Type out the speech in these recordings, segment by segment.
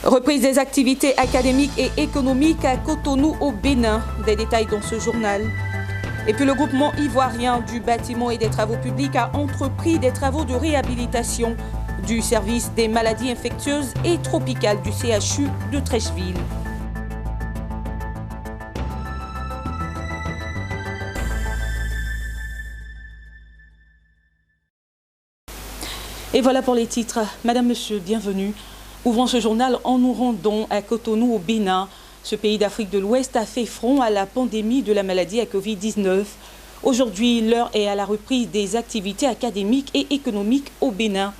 Reprise des activités académiques et économiques à Cotonou au Bénin. Des détails dans ce journal. Et puis le groupement ivoirien du bâtiment et des travaux publics a entrepris des travaux de réhabilitation du service des maladies infectieuses et tropicales du CHU de Treichville. Et voilà pour les titres. Madame, monsieur, bienvenue. Ouvrons ce journal en nous rendant à Cotonou au Bénin. Ce pays d'Afrique de l'Ouest a fait front à la pandémie de la maladie à Covid-19. Aujourd'hui, l'heure est à la reprise des activités académiques et économiques au Bénin.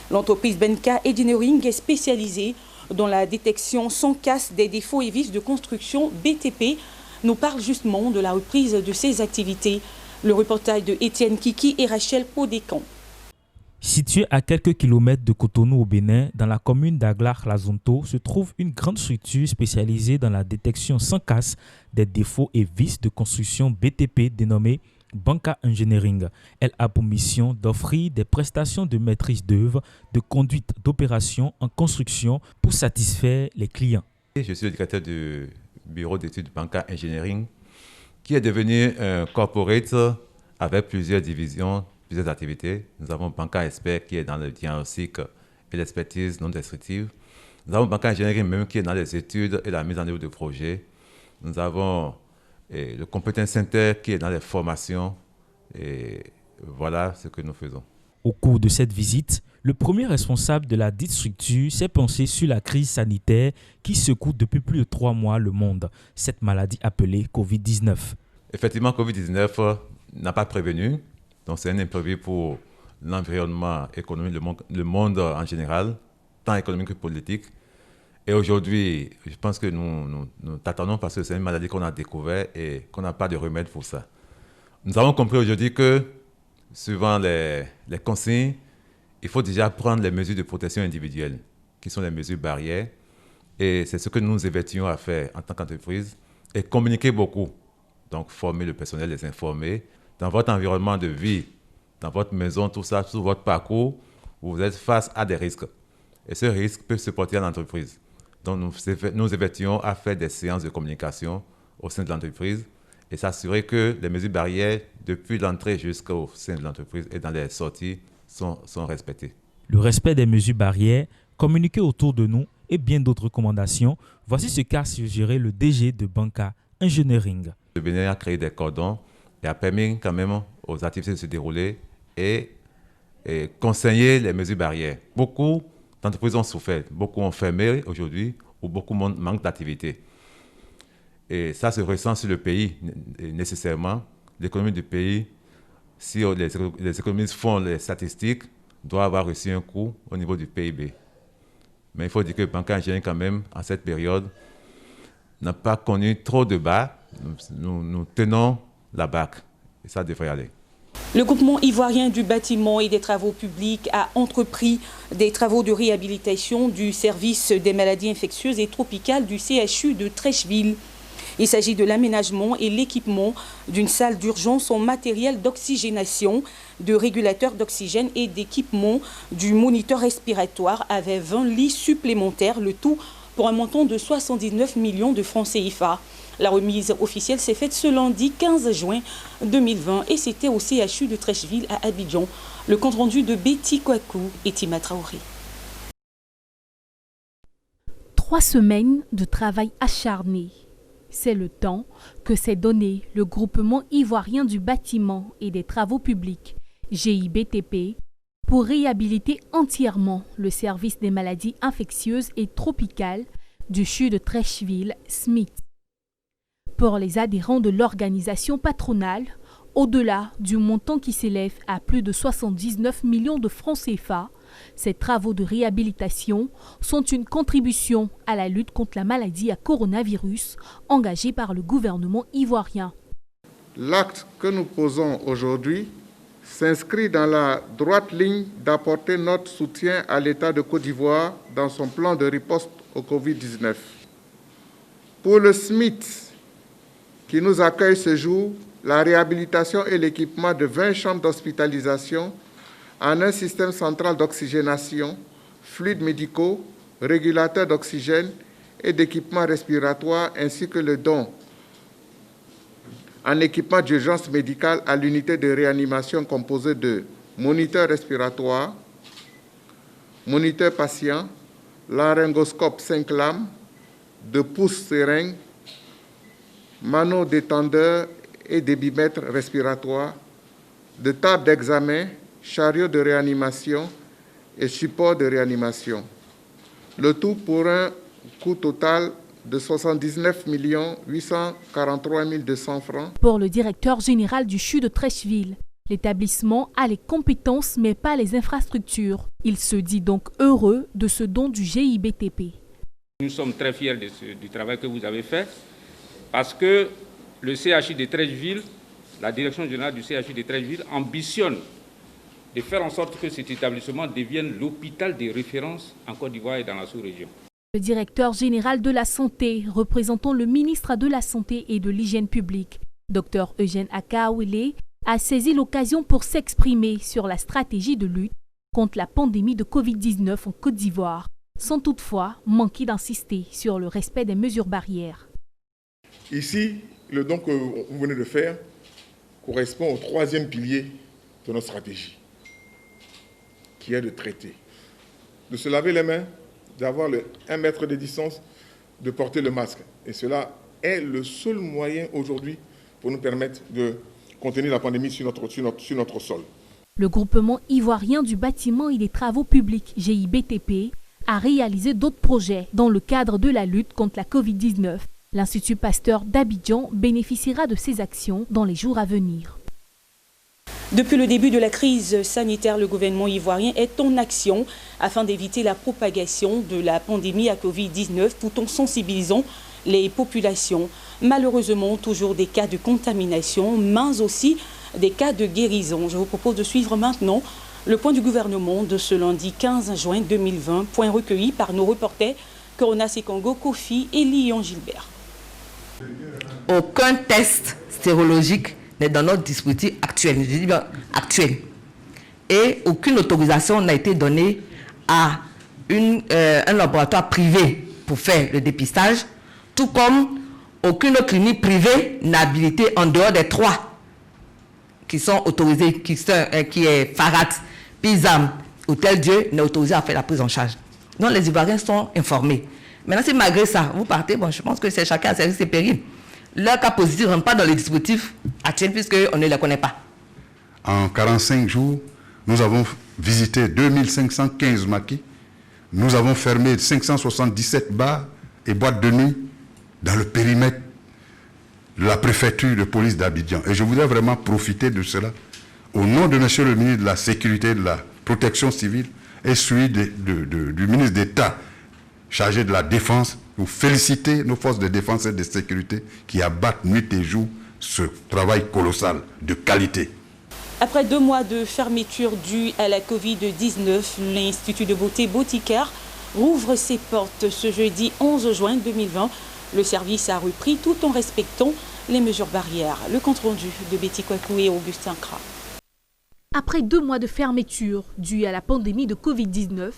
L'entreprise Benka Engineering est spécialisée dans la détection sans casse des défauts et vices de construction BTP. Nous parle justement de la reprise de ces activités. Le reportage de Étienne Kiki et Rachel Podécan. Situé à quelques kilomètres de Cotonou au Bénin, dans la commune d'Aglar-Lazonto, se trouve une grande structure spécialisée dans la détection sans casse des défauts et vices de construction BTP dénommée Benka Engineering. Elle a pour mission d'offrir des prestations de maîtrise d'œuvre, de conduite d'opérations en construction pour satisfaire les clients. Je suis le directeur du bureau d'études Benka Engineering, qui est devenu un corporate avec plusieurs divisions, plusieurs activités. Nous avons Benka Expert qui est dans le diagnostic et l'expertise non destructive. Nous avons Benka Engineering même qui est dans les études et la mise en œuvre de projets. Nous avons le Competence Center qui est dans les formations. Et voilà ce que nous faisons. Au cours de cette visite, le premier responsable de la dite structure s'est penché sur la crise sanitaire qui secoue depuis plus de 3 mois le monde, cette maladie appelée Covid-19. Effectivement, Covid-19 n'a pas prévenu. Donc c'est un imprévu pour l'environnement économique, le monde en général, tant économique que politique. Et aujourd'hui, je pense que nous t'attendons parce que c'est une maladie qu'on a découverte et qu'on n'a pas de remède pour ça. Nous avons compris aujourd'hui que, suivant les consignes, il faut déjà prendre les mesures de protection individuelle, qui sont les mesures barrières. Et c'est ce que nous nous évertuons à faire en tant qu'entreprise et communiquer beaucoup. Donc former le personnel, les informer. Dans votre environnement de vie, dans votre maison, tout ça, sur votre parcours, vous êtes face à des risques. Et ce risque peut se porter en entreprise. Donc nous évertuons à faire des séances de communication au sein de l'entreprise et s'assurer que les mesures barrières, depuis l'entrée jusqu'au sein de l'entreprise et dans les sorties, sont respectées. Le respect des mesures barrières, communiquer autour de nous et bien d'autres recommandations, voici ce qu'a suggéré le DG de Benka Engineering. Le Bénin a créé des cordons et a permis quand même aux activités de se dérouler et conseiller les mesures barrières. Beaucoup d'entreprises ont souffert, beaucoup ont fermé aujourd'hui ou beaucoup manquent d'activité. Et ça se ressent sur le pays nécessairement. L'économie du pays, si les économistes font les statistiques, doit avoir reçu un coup au niveau du PIB. Mais il faut dire que Benka Engineering quand même, en cette période, n'a pas connu trop de bas. Nous tenons la barque et ça devrait aller. Le groupement ivoirien du bâtiment et des travaux publics a entrepris des travaux de réhabilitation du service des maladies infectieuses et tropicales du CHU de Treichville. Il s'agit de l'aménagement et l'équipement d'une salle d'urgence en matériel d'oxygénation, de régulateurs d'oxygène et d'équipement du moniteur respiratoire avec 20 lits supplémentaires, le tout pour un montant de 79 millions de francs CFA. La remise officielle s'est faite ce lundi 15 juin 2020 et c'était au CHU de Treichville à Abidjan. Le compte-rendu de Betty Kouakou et Tima Traoré. 3 semaines de travail acharné. C'est le temps que s'est donné le groupement ivoirien du bâtiment et des travaux publics, GIBTP, pour réhabiliter entièrement le service des maladies infectieuses et tropicales du CHU de Treichville, SMIT. Pour les adhérents de l'organisation patronale, au-delà du montant qui s'élève à plus de 79 millions de francs CFA, ces travaux de réhabilitation sont une contribution à la lutte contre la maladie à coronavirus engagée par le gouvernement ivoirien. L'acte que nous posons aujourd'hui s'inscrit dans la droite ligne d'apporter notre soutien à l'État de Côte d'Ivoire dans son plan de riposte au Covid-19. Pour le SMIT, qui nous accueille ce jour, la réhabilitation et l'équipement de 20 chambres d'hospitalisation en un système central d'oxygénation, fluides médicaux, régulateurs d'oxygène et d'équipements respiratoires, ainsi que le don en équipement d'urgence médicale à l'unité de réanimation composée de moniteurs respiratoires, moniteurs patients, laryngoscope 5 lames, de pouces seringues, manodétendeurs et débitmètres respiratoires, de tables d'examen, chariots de réanimation et supports de réanimation. Le tout pour un coût total de 79 843 200 francs. Pour le directeur général du CHU de Treichville, l'établissement a les compétences mais pas les infrastructures. Il se dit donc heureux de ce don du GIBTP. Nous sommes très fiers du travail que vous avez fait parce que le CHU de Treichville, la direction générale du CHU de Treichville ambitionne de faire en sorte que cet établissement devienne l'hôpital de référence en Côte d'Ivoire et dans la sous-région. Le directeur général de la Santé, représentant le ministre de la Santé et de l'Hygiène publique, Dr Eugène Akaouele, a saisi l'occasion pour s'exprimer sur la stratégie de lutte contre la pandémie de Covid-19 en Côte d'Ivoire, sans toutefois manquer d'insister sur le respect des mesures barrières. Ici, le don que vous venez de faire correspond au troisième pilier de notre stratégie, qui est de traiter, de se laver les mains, d'avoir le 1 mètre de distance, de porter le masque. Et cela est le seul moyen aujourd'hui pour nous permettre de contenir la pandémie sur notre sol. Le groupement ivoirien du bâtiment et des travaux publics, GIBTP, a réalisé d'autres projets dans le cadre de la lutte contre la Covid-19. L'Institut Pasteur d'Abidjan bénéficiera de ces actions dans les jours à venir. Depuis le début de la crise sanitaire, le gouvernement ivoirien est en action afin d'éviter la propagation de la pandémie à Covid-19 tout en sensibilisant les populations. Malheureusement, toujours des cas de contamination, mais aussi des cas de guérison. Je vous propose de suivre maintenant le point du gouvernement de ce lundi 15 juin 2020, point recueilli par nos reporters Corona Sekongo, Kofi et Lyon Gilbert. Aucun test sérologique n'est dans notre dispositif actuel, je dis bien actuel. Et aucune autorisation n'a été donnée à un laboratoire privé pour faire le dépistage, tout comme aucune clinique privée n'a habilité en dehors des 3 qui sont autorisés, qui est Farat, Pizam, Hôtel Dieu, n'est autorisé à faire la prise en charge. Donc les Ivoiriens sont informés. Maintenant, si malgré ça, vous partez, bon, je pense que c'est chacun à ses périls. Leur cas positif ne rentre pas dans les dispositifs actuels puisqu'on ne les connaît pas. En 45 jours, nous avons visité 2515 maquis. Nous avons fermé 577 bars et boîtes de nuit dans le périmètre de la préfecture de police d'Abidjan. Et je voudrais vraiment profiter de cela au nom de monsieur le ministre de la Sécurité et de la Protection civile et celui du ministre d'État chargé de la Défense, pour féliciter nos forces de défense et de sécurité qui abattent nuit et jour ce travail colossal de qualité. Après 2 mois de fermeture due à la Covid-19, l'Institut de beauté Boticare rouvre ses portes ce jeudi 11 juin 2020. Le service a repris tout en respectant les mesures barrières. Le compte-rendu de Betty Kwakou et Augustin Kra. Après 2 mois de fermeture due à la pandémie de Covid-19,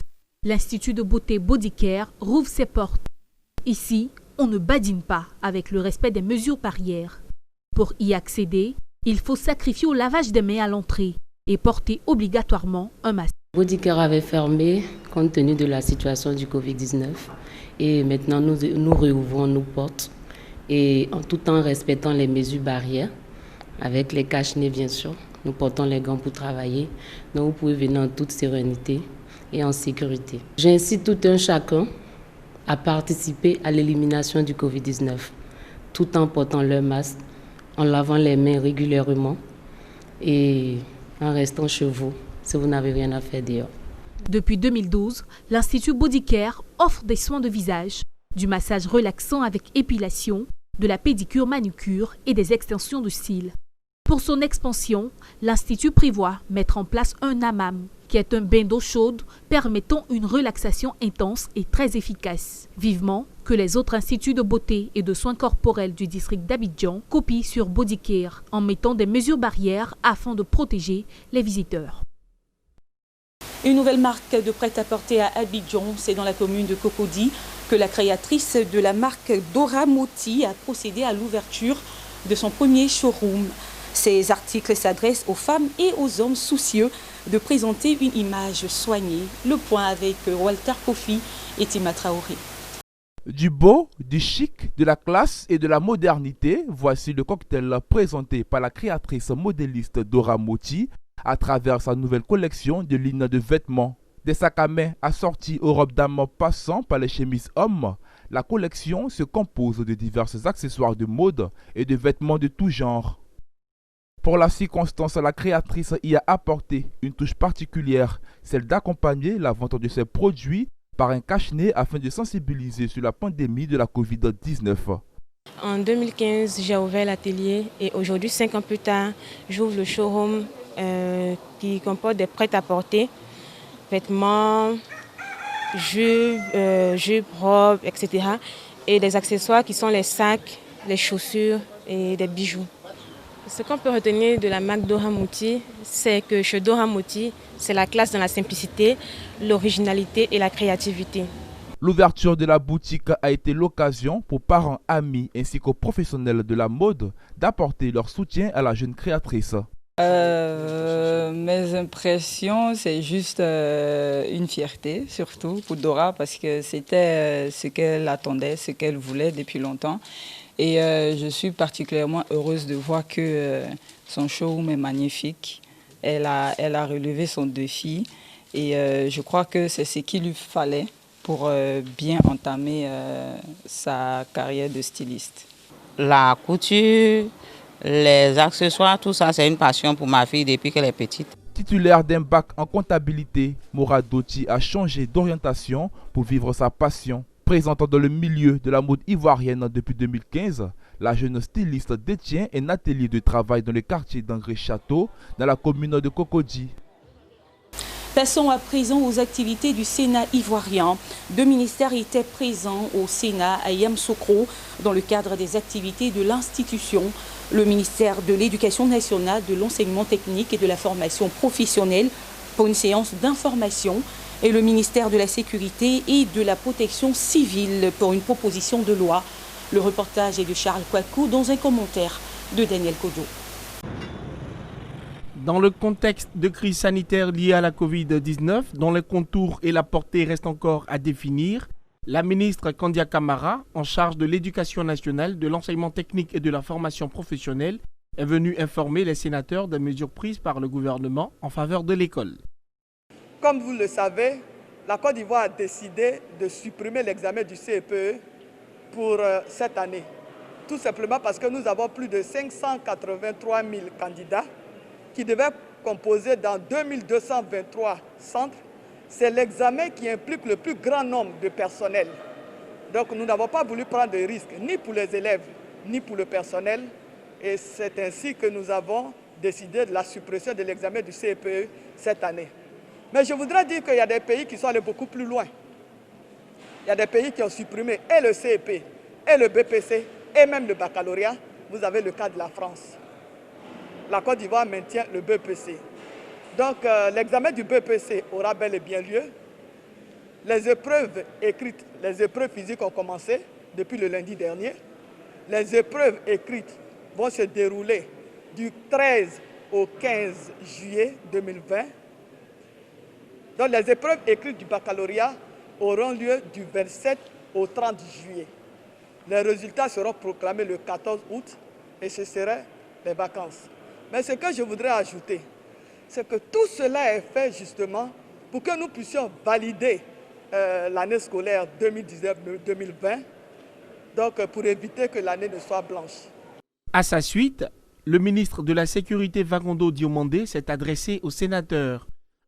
l'Institut de beauté Boticare rouvre ses portes. Ici, on ne badine pas avec le respect des mesures barrières. Pour y accéder, il faut sacrifier au lavage des mains à l'entrée et porter obligatoirement un masque. Boticare avait fermé compte tenu de la situation du Covid-19 et maintenant nous réouvrons nos portes et tout en respectant les mesures barrières, avec les cache-nez bien sûr. Nous portons les gants pour travailler, donc vous pouvez venir en toute sérénité et en sécurité. J'incite tout un chacun à participer à l'élimination du Covid-19, tout en portant leur masque, en lavant les mains régulièrement et en restant chez vous si vous n'avez rien à faire dehors. Depuis 2012, l'Institut Boticare offre des soins de visage, du massage relaxant avec épilation, de la pédicure manucure et des extensions de cils. Pour son expansion, l'Institut prévoit mettre en place un hammam, qui est un bain d'eau chaude permettant une relaxation intense et très efficace. Vivement que les autres instituts de beauté et de soins corporels du district d'Abidjan copient sur Boticare en mettant des mesures barrières afin de protéger les visiteurs. Une nouvelle marque de prêt-à-porter à Abidjan, c'est dans la commune de Cocody que la créatrice de la marque Dora Moti a procédé à l'ouverture de son premier showroom. Ces articles s'adressent aux femmes et aux hommes soucieux de présenter une image soignée. Le point avec Walter Kofi et Tima Traoré. Du beau, du chic, de la classe et de la modernité, voici le cocktail présenté par la créatrice modéliste Dora Moti à travers sa nouvelle collection de lignes de vêtements. Des sacs à main assortis aux robes dames passant par les chemises hommes, la collection se compose de divers accessoires de mode et de vêtements de tout genre. Pour la circonstance, la créatrice y a apporté une touche particulière, celle d'accompagner la vente de ses produits par un cache-nez afin de sensibiliser sur la pandémie de la Covid-19. En 2015, j'ai ouvert l'atelier et aujourd'hui, 5 ans plus tard, j'ouvre le showroom qui comporte des prêt-à-porter, vêtements, jupes, robes, etc. Et des accessoires qui sont les sacs, les chaussures et des bijoux. Ce qu'on peut retenir de la marque Dora Moti, c'est que chez Dora Moti, c'est la classe dans la simplicité, l'originalité et la créativité. L'ouverture de la boutique a été l'occasion pour parents, amis ainsi qu'aux professionnels de la mode d'apporter leur soutien à la jeune créatrice. Mes impressions, c'est juste une fierté, surtout pour Dora, parce que c'était ce qu'elle attendait, ce qu'elle voulait depuis longtemps. Et je suis particulièrement heureuse de voir que son showroom est magnifique. Elle a relevé son défi et je crois que c'est ce qu'il lui fallait pour bien entamer sa carrière de styliste. La couture, les accessoires, tout ça, c'est une passion pour ma fille depuis qu'elle est petite. Titulaire d'un bac en comptabilité, Mourad Doti a changé d'orientation pour vivre sa passion. Présentant dans le milieu de la mode ivoirienne depuis 2015, la jeune styliste détient un atelier de travail dans le quartier d'Angré-Château, dans la commune de Cocody. Passons à présent aux activités du Sénat ivoirien. 2 ministères étaient présents au Sénat à Yamoussoukro dans le cadre des activités de l'institution. Le ministère de l'Éducation nationale, de l'enseignement technique et de la formation professionnelle pour une séance d'information et le ministère de la Sécurité et de la Protection civile pour une proposition de loi. Le reportage est de Charles Kouakou dans un commentaire de Daniel Kodo. Dans le contexte de crise sanitaire liée à la Covid-19, dont les contours et la portée restent encore à définir, la ministre Kandia Camara, en charge de l'Éducation nationale, de l'enseignement technique et de la formation professionnelle, est venue informer les sénateurs des mesures prises par le gouvernement en faveur de l'école. Comme vous le savez, la Côte d'Ivoire a décidé de supprimer l'examen du CEPE pour cette année. Tout simplement parce que nous avons plus de 583 000 candidats qui devaient composer dans 2223 centres. C'est l'examen qui implique le plus grand nombre de personnel. Donc nous n'avons pas voulu prendre de risques, ni pour les élèves, ni pour le personnel. Et c'est ainsi que nous avons décidé de la suppression de l'examen du CEPE cette année. Mais je voudrais dire qu'il y a des pays qui sont allés beaucoup plus loin. Il y a des pays qui ont supprimé et le CEP, et le BPC, et même le baccalauréat. Vous avez le cas de la France. La Côte d'Ivoire maintient le BPC. Donc l'examen du BPC aura bel et bien lieu. Les épreuves écrites, les épreuves physiques ont commencé depuis le lundi dernier. Les épreuves écrites vont se dérouler du 13 au 15 juillet 2020. Donc les épreuves écrites du baccalauréat auront lieu du 27 au 30 juillet. Les résultats seront proclamés le 14 août et ce seraient les vacances. Mais ce que je voudrais ajouter, c'est que tout cela est fait justement pour que nous puissions valider l'année scolaire 2019-2020, donc pour éviter que l'année ne soit blanche. À sa suite, le ministre de la Sécurité Vagondo Diomandé s'est adressé aux sénateurs.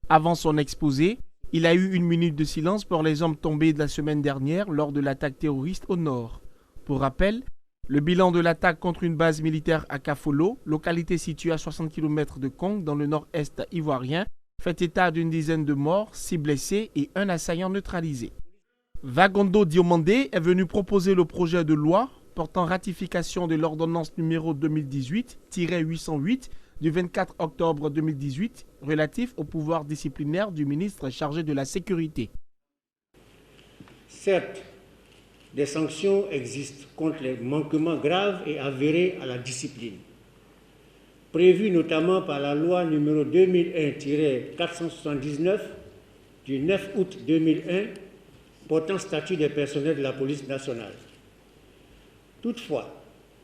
Avant son exposé, il a eu 1 minute de silence pour les hommes tombés de la semaine dernière lors de l'attaque terroriste au nord. Pour rappel, le bilan de l'attaque contre une base militaire à Kafolo, localité située à 60 km de Kong dans le nord-est ivoirien, fait état d'une dizaine de morts, 6 blessés et 1 assaillant neutralisé. Vagondo Diomandé est venu proposer le projet de loi portant ratification de l'ordonnance numéro 2018-808 du 24 octobre 2018 relatif au pouvoir disciplinaire du ministre chargé de la sécurité. Certes, des sanctions existent contre les manquements graves et avérés à la discipline, prévues notamment par la loi numéro 2001-479 du 9 août 2001 portant statut des personnels de la police nationale. Toutefois,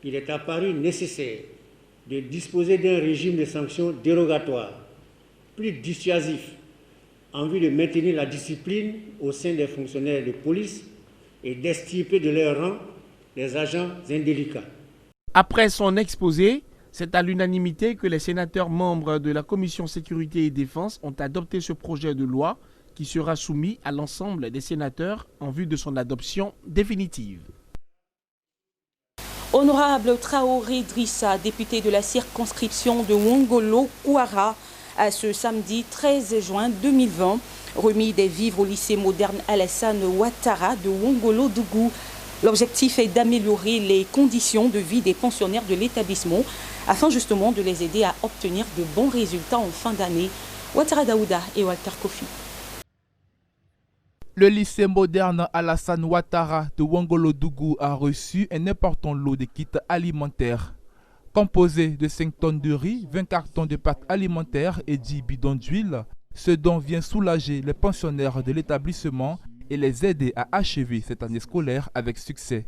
il est apparu nécessaire de disposer d'un régime de sanctions dérogatoire, plus dissuasif, en vue de maintenir la discipline au sein des fonctionnaires de police et d'extirper de leur rang les agents indélicats. Après son exposé, c'est à l'unanimité que les sénateurs membres de la Commission Sécurité et Défense ont adopté ce projet de loi qui sera soumis à l'ensemble des sénateurs en vue de son adoption définitive. Honorable Traoré Drissa, député de la circonscription de Wongolo-Kouara, a ce samedi 13 juin 2020 remis des vivres au lycée moderne Alassane Ouattara de Wongolo-Dougou. L'objectif est d'améliorer les conditions de vie des pensionnaires de l'établissement afin justement de les aider à obtenir de bons résultats en fin d'année. Ouattara Daouda et Walter Kofi. Le lycée moderne Alassane Ouattara de Wongolo-Dougou a reçu un important lot de kits alimentaires. Composé de 5 tonnes de riz, 20 cartons de pâtes alimentaires et 10 bidons d'huile, ce don vient soulager les pensionnaires de l'établissement et les aider à achever cette année scolaire avec succès.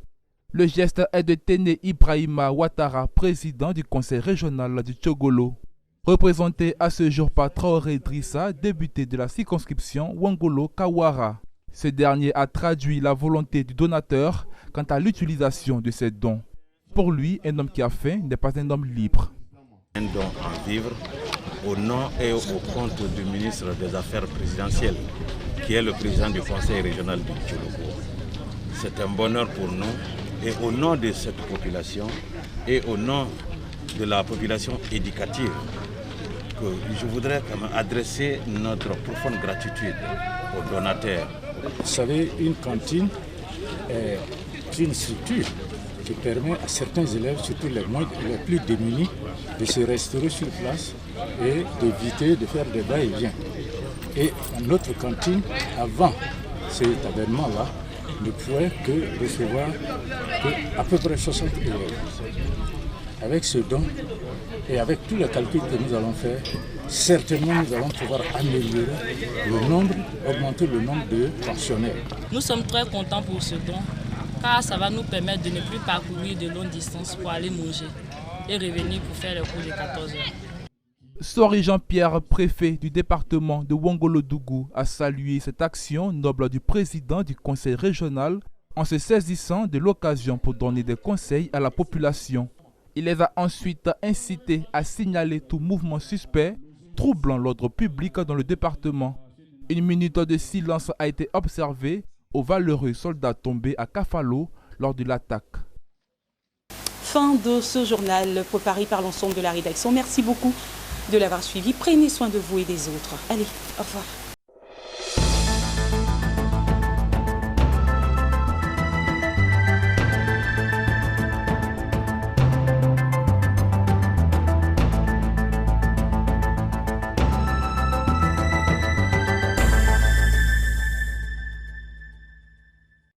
Le geste est de Téné Ibrahima Ouattara, président du conseil régional du Tchogolo. Représenté à ce jour par Traoré Drissa, député de la circonscription Wongolo-Kouara. Ce dernier a traduit la volonté du donateur quant à l'utilisation de ces dons. Pour lui, un homme qui a faim n'est pas un homme libre. Un don à vivre au nom et au compte du ministre des Affaires présidentielles, qui est le président du conseil régional du Tchologo. C'est un bonheur pour nous et au nom de cette population et au nom de la population éducative que je voudrais quand même adresser notre profonde gratitude aux donateurs. Vous savez, une cantine est une structure qui permet à certains élèves, surtout les plus démunis, de se restaurer sur place et d'éviter de faire des va-et-vient. Et notre cantine, avant cet événement-là, ne pouvait que recevoir à peu près 60 élèves. Avec ce don et avec tous les calculs que nous allons faire, certainement nous allons pouvoir améliorer le nombre, augmenter le nombre de pensionnaires. Nous sommes très contents pour ce don, car ça va nous permettre de ne plus parcourir de longues distances pour aller manger et revenir pour faire le cours de 14 heures. Sori Jean-Pierre, préfet du département de Wongolo-Dougou, a salué cette action noble du président du conseil régional en se saisissant de l'occasion pour donner des conseils à la population. Il les a ensuite incités à signaler tout mouvement suspect troublant l'ordre public dans le département. Une minute de silence a été observée aux valeureux soldats tombés à Kafalo lors de l'attaque. Fin de ce journal préparé par l'ensemble de la rédaction. Merci beaucoup de l'avoir suivi. Prenez soin de vous et des autres. Allez, au revoir.